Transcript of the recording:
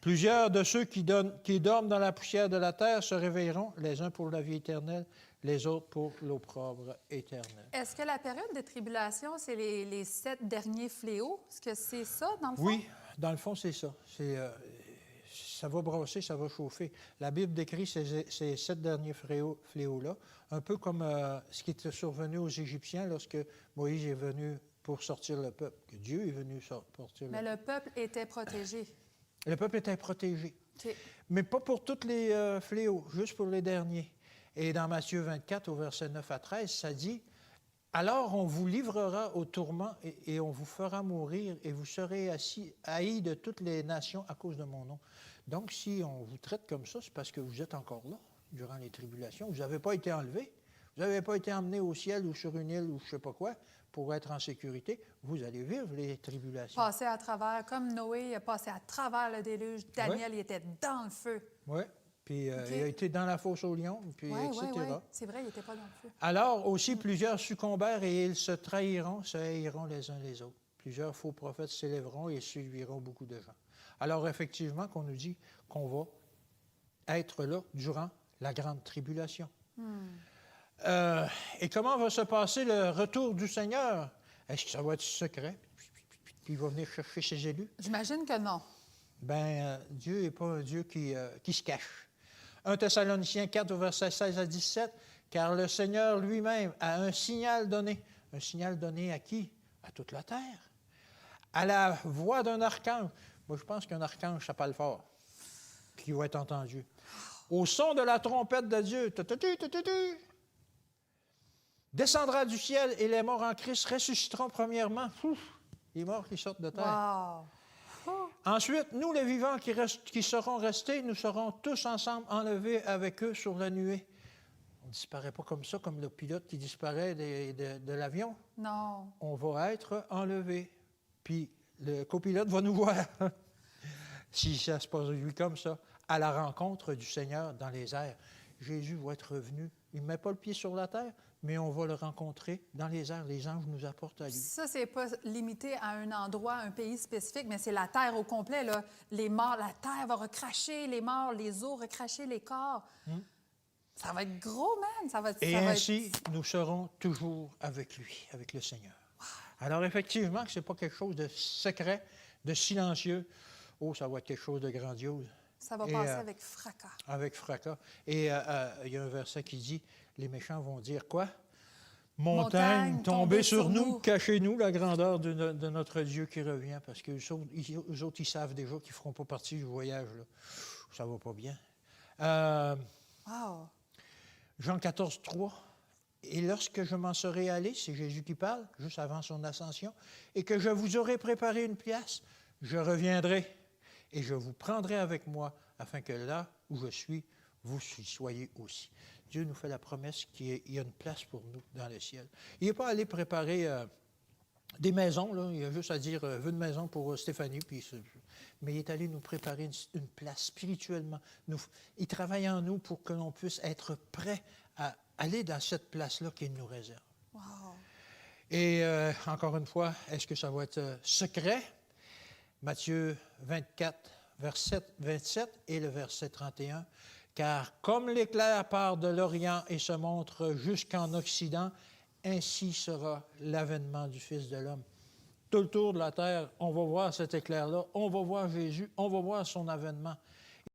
Plusieurs de ceux qui dorment dans la poussière de la terre se réveilleront, les uns pour la vie éternelle, les autres pour l'opprobre éternel. Est-ce que la période de tribulation, c'est les 7 derniers fléaux? Est-ce que c'est ça, dans le fond? Oui, dans le fond, c'est ça. Ça va brasser, ça va chauffer. La Bible décrit ces 7 derniers fléaux-là, un peu comme ce qui était survenu aux Égyptiens lorsque Moïse est venu pour sortir le peuple, que Dieu est venu sortir le peuple. Mais le peuple était protégé. Le peuple était protégé, OK. mais pas pour tous les fléaux, juste pour les derniers. Et dans Matthieu 24, au verset 9 à 13, ça dit « Alors on vous livrera au tourment et on vous fera mourir, et vous serez haïs de toutes les nations à cause de mon nom. » Donc, si on vous traite comme ça, c'est parce que vous êtes encore là durant les tribulations. Vous n'avez pas été enlevé. Vous n'avez pas été emmené au ciel ou sur une île ou je ne sais pas quoi pour être en sécurité. Vous allez vivre les tribulations. Passer à travers, comme Noé, il a passé à travers le déluge. Daniel, il était dans le feu. Oui, puis OK. il a été dans la fosse aux lions, puis etc. Oui. C'est vrai, il n'était pas dans le feu. Alors aussi, plusieurs succombèrent et ils se trahiront, se haïront les uns les autres. Plusieurs faux prophètes s'élèveront et suiviront beaucoup de gens. Alors effectivement, qu'on nous dit qu'on va être là durant la grande tribulation. Et comment va se passer le retour du Seigneur? Est-ce que ça va être secret? Puis il va venir chercher ses élus? J'imagine que non. Bien, Dieu n'est pas un Dieu qui se cache. 1 Thessaloniciens 4, versets 16 à 17, « Car le Seigneur lui-même a un signal donné. » Un signal donné à qui? À toute la terre. À la voix d'un archange. Moi, je pense qu'un archange, ça parle fort, qui va être entendu. Au son de la trompette de Dieu, descendra du ciel et les morts en Christ ressusciteront premièrement. Les morts qui sortent de terre. Wow! Ensuite, nous, les vivants qui seront restés, nous serons tous ensemble enlevés avec eux sur la nuée. On ne disparaît pas comme ça, comme le pilote qui disparaît de l'avion. Non. On va être enlevés. Puis le copilote va nous voir, si ça se passe lui comme ça, à la rencontre du Seigneur dans les airs. Jésus va être revenu. Il ne met pas le pied sur la terre, mais on va le rencontrer dans les airs. Les anges nous apportent à lui. Ça, c'est pas limité à un endroit, un pays spécifique, mais c'est la terre au complet, là. Les morts, la terre va recracher les morts, les eaux recracher les corps. Ça va être gros, man! Et ainsi, nous serons toujours avec lui, avec le Seigneur. Alors, effectivement, ce n'est pas quelque chose de secret, de silencieux. Oh, ça va être quelque chose de grandiose. Ça va passer avec fracas. Avec fracas. Et il y a un verset qui dit, les méchants vont dire quoi? Montagne, tombez sur nous, cachez-nous la grandeur de notre Dieu qui revient, parce qu'eux autres, ils savent déjà qu'ils ne feront pas partie du voyage. Là. Ça ne va pas bien. Wow! Jean 14, 3. Et lorsque je m'en serai allé, c'est Jésus qui parle, juste avant son ascension, et que je vous aurai préparé une place, je reviendrai et je vous prendrai avec moi, afin que là où je suis, vous y soyez aussi. Dieu nous fait la promesse qu'il y a une place pour nous dans le ciel. Il n'est pas allé préparer des maisons, là. Il a juste à dire « veux une maison pour Stéphanie », mais il est allé nous préparer une place spirituellement. Il travaille en nous pour que l'on puisse être prêt à aller dans cette place-là qu'il nous réserve. Wow! Et encore une fois, est-ce que ça va être secret? Matthieu 24, verset 27 et le verset 31. « Car comme l'éclair part de l'Orient et se montre jusqu'en Occident, ainsi sera l'avènement du Fils de l'homme. » Tout le tour de la terre, on va voir cet éclair-là, on va voir Jésus, on va voir son avènement.